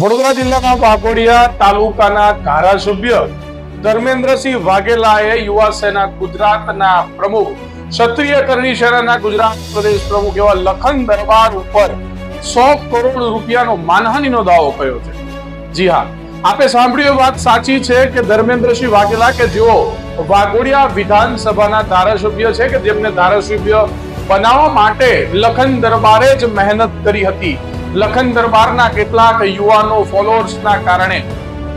વડોદરા જિલ્લાના વાઘોડિયા તાલુકાના ધારાસભ્ય ધર્મેન્દ્રસિંહ વાઘેલાએ યુવા સેના ગુજરાતના પ્રમુખ ક્ષત્રિય કરણી સેનાના ગુજરાત પ્રદેશ પ્રમુખ એવા લખન દરબાર ઉપર 100 કરોડ રૂપિયાનો માનહાનિનો દાવો કર્યો છે। જી હા, આપે સાંભળ્યું, વાત સાચી છે કે ધર્મેન્દ્રસિંહ વાઘેલા કે જેઓ વાઘોડિયા વિધાનસભાના ધારાસભ્ય છે કે જેમને ધારાસભ્ય બનાવવા માટે લખન દરબારે જ મહેનત કરી હતી। લખન દરબારના કેટલાક યુવાનો ફોલોઅર્સના કારણે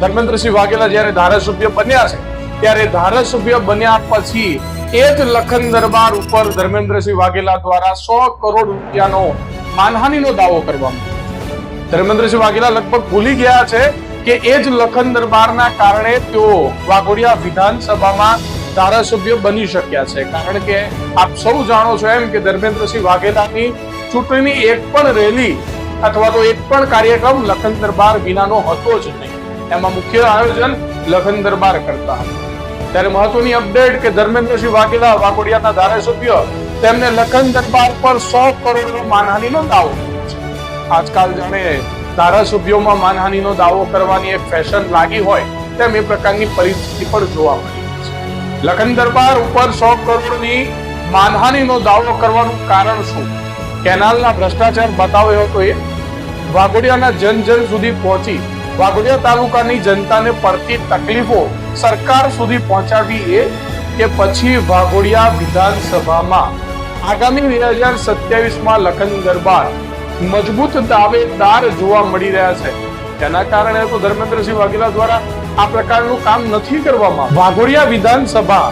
ધર્મેન્દ્રસિંહ વાઘેલા જ્યારે ધારાસભ્ય બન્યા છે ત્યારે ધારાસભ્ય બન્યા પછી એ જ લખન દરબાર ઉપર ધર્મેન્દ્રસિંહ વાઘેલા દ્વારા 100 કરોડ રૂપિયાનો માનહાનિનો દાવો કરવામાં આવ્યો। ધર્મેન્દ્રસિંહ વાઘેલા લગભગ ભૂલી ગયા છે કે એ જ લખન દરબારના કારણે તેઓ વાઘોડિયા વિધાનસભામાં ધારાસભ્ય બની શક્યા છે। કારણ કે આપ સૌ જાણો છો એમ કે ધર્મેન્દ્રસિંહ વાઘેલાની ચૂંટણીની એક પણ રેલી અથવા તો એક પણ કાર્યક્રમ લખન દરબાર વિનાનો હતો જ નહીં। એમાં મુખ્ય આયોજન લખન દરબાર કરતા હતા। ત્યારે મહત્વની અપડેટ કે ધર્મેન્દ્રસિંહ વાઘેલા વાઘોડિયાના ધારાસભ્ય તેમને લખન દરબાર પર 100 કરોડનો માનહાનિનો દાવો કર્યો છે। આજકાલ જાણે ધારાસભ્યોમાં માનહાનિનો દાવો કરવાની એક ફેશન લાગી હોય તેમ એ પ્રકારની પરિસ્થિતિ પણ જોવા મળી છે। લખન દરબાર ઉપર 100 કરોડની માનહાનિનો દાવો કરવાનું કારણ શું? કેનાલના ભ્રષ્ટાચાર બતાવ્યો હતો એ વાઘોડિયાના જન સુધી પહોંચી વાઘોડિયા તાલુકાની જનતાને પડતી તકલીફો સરકાર સુધી પહોંચાડી એ કે પછી વાઘોડિયા વિધાનસભામાં આગામી 2027માં લખન દરબાર મજબૂત દાવેદાર જોવા મળી રહ્યા છે। તેના કારણે તો ધર્મેન્દ્રસિંહ વાઘેલા દ્વારા આ પ્રકારનું કામ નથી કરવામાં। વાઘોડિયા વિધાનસભા,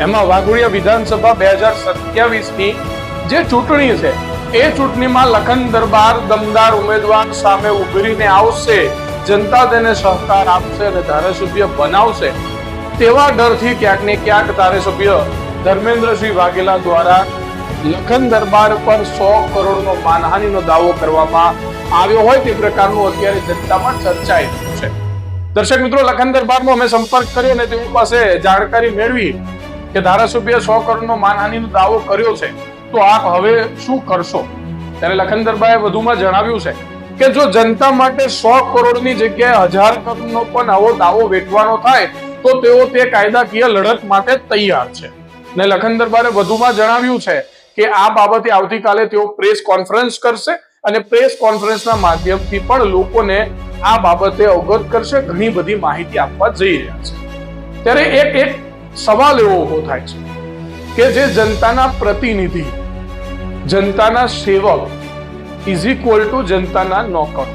એમાં વાઘોડિયા વિધાનસભા 2027ની જે ચૂંટણી છે એ ચૂંટણીમાં લખન દરબાર દમદાર ઉમેદવાર સામે ઉભરીને આવશે, જનતા તેને સહકાર આપશે અને ધારાસભ્ય બનાવશે તેવા ડરથી ક્યાંક ને ક્યાંક ધારાસભ્ય ધર્મેન્દ્રસિંહ વાઘેલા દ્વારા લખન દરબાર પર 100 કરોડનો માનહાનિનો દાવો કરવામાં આવ્યો હોય તે પ્રકારનું અત્યારે જનતામાં ચર્ચાઈ રહ્યું છે। દર્શક મિત્રો, લખન દરબારનો અમે સંપર્ક કર્યો અને તેઓ પાસે જાણકારી મેળવી કે ધારાસભ્ય 100 કરોડનો માનહાનિનો દાવો કર્યો છે તો આપ હવે શું કરશો? ત્યારે લખન દરબારે વધુમાં જણાવ્યું છે કે જો જનતા માટે 100 કરોડની જગ્યાએ 1000 કરોડનો પણ આવો દાવો વેઠવાનો થાય તો તેઓ તે કાયદાકીય લડત માટે તૈયાર છે। ને લખન દરબારે વધુમાં જણાવ્યું છે કે આ બાબતે આવતીકાલે તેઓ પ્રેસ કોન્ફરન્સ કરશે અને પ્રેસ કોન્ફરન્સના માધ્યમથી પણ લોકોને આ બાબતે અવગત કરશે, ઘણી બધી માહિતી આપવા જઈ રહ્યા છે। ત્યારે એક સવાલ એવો ઉભો થાય છે કે જે જનતાના પ્રતિનિધિ, જનતાના સેવક ઇઝ ઇક્વલ ટુ જનતાના નોકર,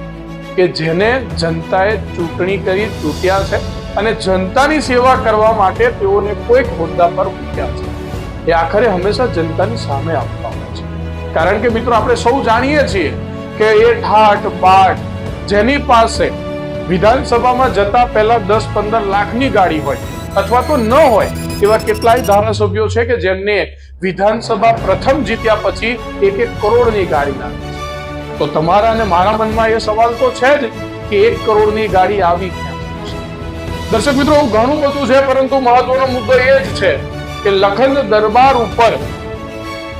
કે જેને જનતાએ ચૂંટણી કરી ચૂંટ્યા છે અને જનતાની સેવા કરવા માટે તેઓને કોઈક હોદ્દા પર મૂક્યા છે, એ આખરે હંમેશા જનતાની સામે આવતા હોય છે। કારણ કે મિત્રો, આપણે સૌ જાણીએ છીએ કે એ ઠાઠ બાઠ જેની પાસે વિધાનસભામાં જતા પહેલા 10-15 લાખની ગાડી હોય અથવા તો ન હોય એવા કેટલાય ધારાસભ્યો છે કે જેમને વિધાનસભા પ્રથમ જીત્યા પછી 1-1 કરોડની ગાડી નાખી છે। તો તમારા અને મારા મનમાં એ સવાલ તો છે જ કે 1 કરોડની ગાડી આવી ક્યાં છે? દર્શક મિત્રો, ઘણું બધું છે, પરંતુ મહત્વનો મુદ્દો એ જ છે કે લખન દરબાર ઉપર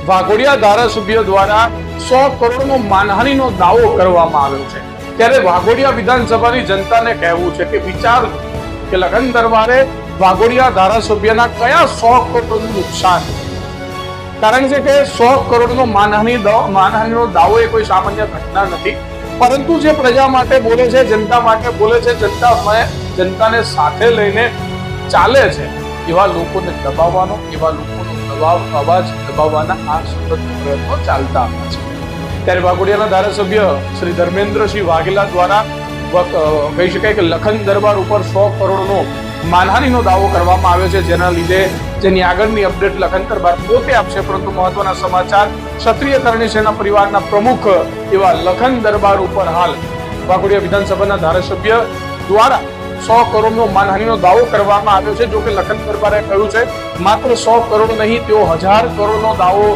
વાઘોડિયા ધારાસભ્ય દ્વારા 100 કરોડનો માનહાનિનો દાવો કરવામાં આવ્યો છે। ત્યારે વાઘોડિયા વિધાનસભાની જનતાને કહેવું છે કે વિચાર કે લખન દરબારે વાઘોડિયા ધારાસભ્યના કયા 100 કરોડનું નુકસાન? કારણ છે કે 100 કરોડનો માનહાનિનો દાવો એ કોઈ સામાન્ય ઘટના નથી, પરંતુ જે પ્રજા માટે બોલે છે, જનતા માટે બોલે છે, જનતાને સાથે લઈને ચાલે છે એવા લોકોને દબાવવાનો, એવા લોકોનો અવાજ દબાવવાના આ સતત પ્રયત્નો ચાલતા હતા છે। ત્યારે વાઘોડિયાના ધારાસભ્ય શ્રી ધર્મેન્દ્રસિંહ વાઘેલા દ્વારા કહી શકાય કે લખન દરબાર ઉપર 100 કરોડનો માનહાનિનો દાવો કરવામાં આવ્યો છે, જેના લીધે જેની આગળની અપડેટ લખન દરબાર પોતે આપશે, પરંતુ મહત્વના સમાચાર ક્ષત્રિય કરણી સેના પરિવારના પ્રમુખ એવા લખન દરબાર ઉપર હાલ વાઘોડિયા વિધાનસભાના ધારાસભ્ય દ્વારા 100 કરોડનો માનહાનિનો દાવો કરવામાં આવ્યો છે। જો કે લખન દરબારે કહ્યું છે માત્ર 100 કરોડ નહીં, તેઓ 1000 કરોડનો દાવો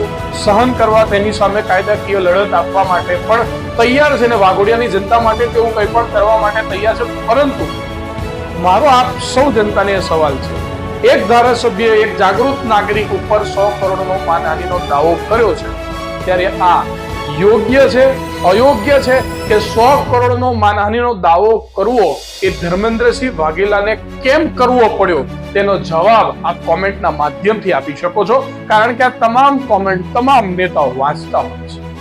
સહન કરવા, તેની સામે કાયદાકીય લડત આપવા માટે પણ તૈયાર છે અને વાઘોડિયાની જનતા માટે તેઓ કંઈ પણ કરવા માટે તૈયાર છે। પરંતુ મારો આપ સૌ જનતાને સવાલ છે, એક ધારાસભ્ય, એક જાગૃત નાગરિક ઉપર 100 કરોડનો માનહાનિનો દાવો કર્યો છે, ત્યારે આ યોગ્ય છે, અયોગ્ય છે કે 100 કરોડનો માનહાનિનો દાવો કરવો એ ધર્મેન્દ્રસિંહ વાઘેલાને કેમ કરવો પડ્યો તેનો જવાબ આ કોમેન્ટના માધ્યમથી આપી શકો છો, કારણ કે આ તમામ કોમેન્ટ તમામ નેતાઓ વાંચતા હોય છે.